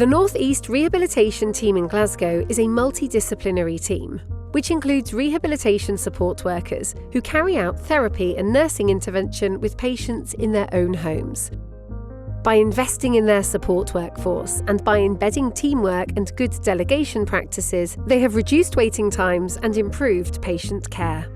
The North East Rehabilitation Team in Glasgow is a multidisciplinary team, which includes rehabilitation support workers who carry out therapy and nursing intervention with patients in their own homes. By investing in their support workforce and by embedding teamwork and good delegation practices, they have reduced waiting times and improved patient care.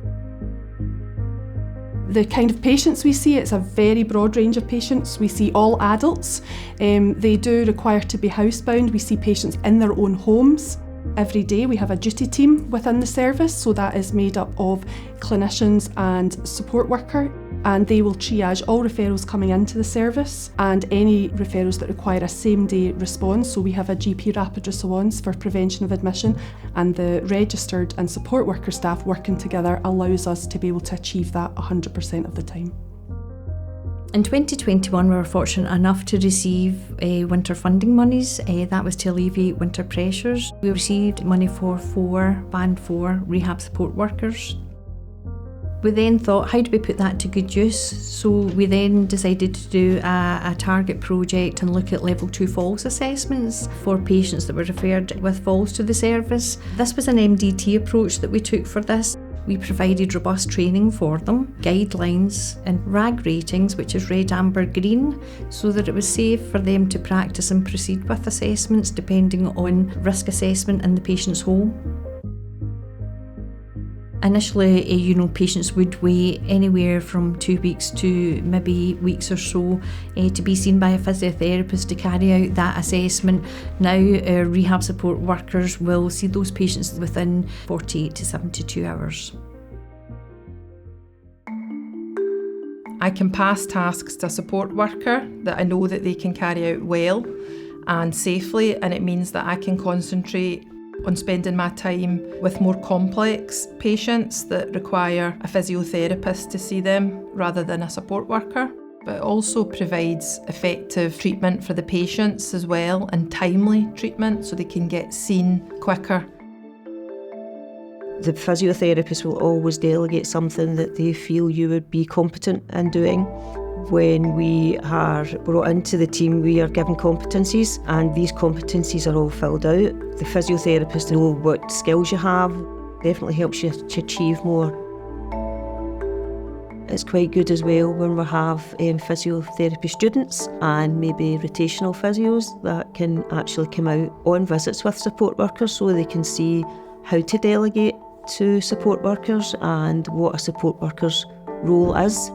The kind of patients we see, it's a very broad range of patients. We see all adults. They do require to be housebound. We see patients in their own homes. Every day we have a duty team within the service, so that is made up of clinicians and support worker, and they will triage all referrals coming into the service and any referrals that require a same-day response. So we have a GP rapid response for prevention of admission, and the registered and support worker staff working together allows us to be able to achieve that 100% of the time. In 2021 we were fortunate enough to receive winter funding monies. That was to alleviate winter pressures. We received money for 4 Band 4 rehab support workers. We then thought, how do we put that to good use? So we then decided to do a target project and look at level 2 falls assessments for patients that were referred with falls to the service. This was an MDT approach that we took for this. We provided robust training for them, guidelines and RAG ratings, which is red, amber, green, so that it was safe for them to practice and proceed with assessments depending on risk assessment in the patient's home. Initially, patients would wait anywhere from 2 weeks to maybe weeks or so to be seen by a physiotherapist to carry out that assessment. Now, our rehab support workers will see those patients within 48 to 72 hours. I can pass tasks to a support worker that I know that they can carry out well and safely, and it means that I can concentrate on spending my time with more complex patients that require a physiotherapist to see them rather than a support worker. But it also provides effective treatment for the patients as well, and timely treatment so they can get seen quicker. The physiotherapist will always delegate something that they feel you would be competent in doing. When we are brought into the team, we are given competencies, and these competencies are all filled out. The physiotherapist knows what skills you have, definitely helps you to achieve more. It's quite good as well when we have physiotherapy students and maybe rotational physios that can actually come out on visits with support workers so they can see how to delegate to support workers and what a support worker's role is.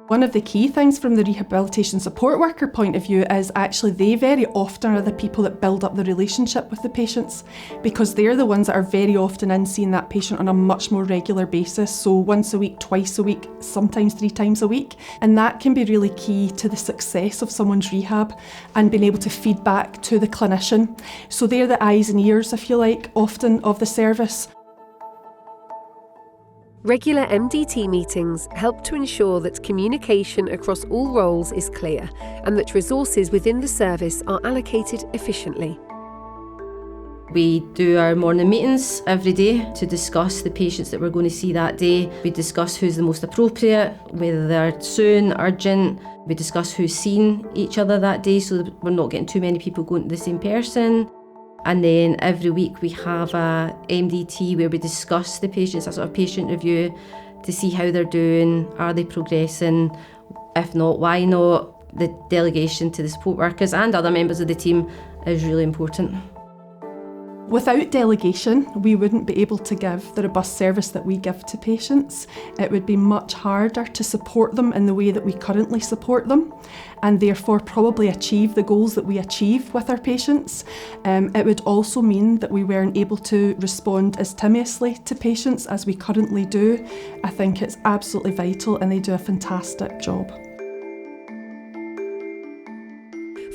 One of the key things from the rehabilitation support worker point of view is actually they very often are the people that build up the relationship with the patients, because they're the ones that are very often in seeing that patient on a much more regular basis, so once a week, twice a week, sometimes 3 times a week, and that can be really key to the success of someone's rehab and being able to feed back to the clinician. So they're the eyes and ears, if you like, often of the service. Regular MDT meetings help to ensure that communication across all roles is clear and that resources within the service are allocated efficiently. We do our morning meetings every day to discuss the patients that we're going to see that day. We discuss who's the most appropriate, whether they're soon, urgent. We discuss who's seen each other that day so that we're not getting too many people going to the same person. And then every week we have a MDT where we discuss the patients, a sort of patient review to see how they're doing, are they progressing, if not, why not. The delegation to the support workers and other members of the team is really important. Without delegation, we wouldn't be able to give the robust service that we give to patients. It would be much harder to support them in the way that we currently support them, and therefore probably achieve the goals that we achieve with our patients. It would also mean that we weren't able to respond as timely to patients as we currently do. I think it's absolutely vital, and they do a fantastic job.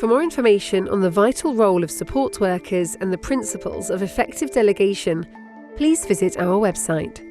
For more information on the vital role of support workers and the principles of effective delegation, please visit our website.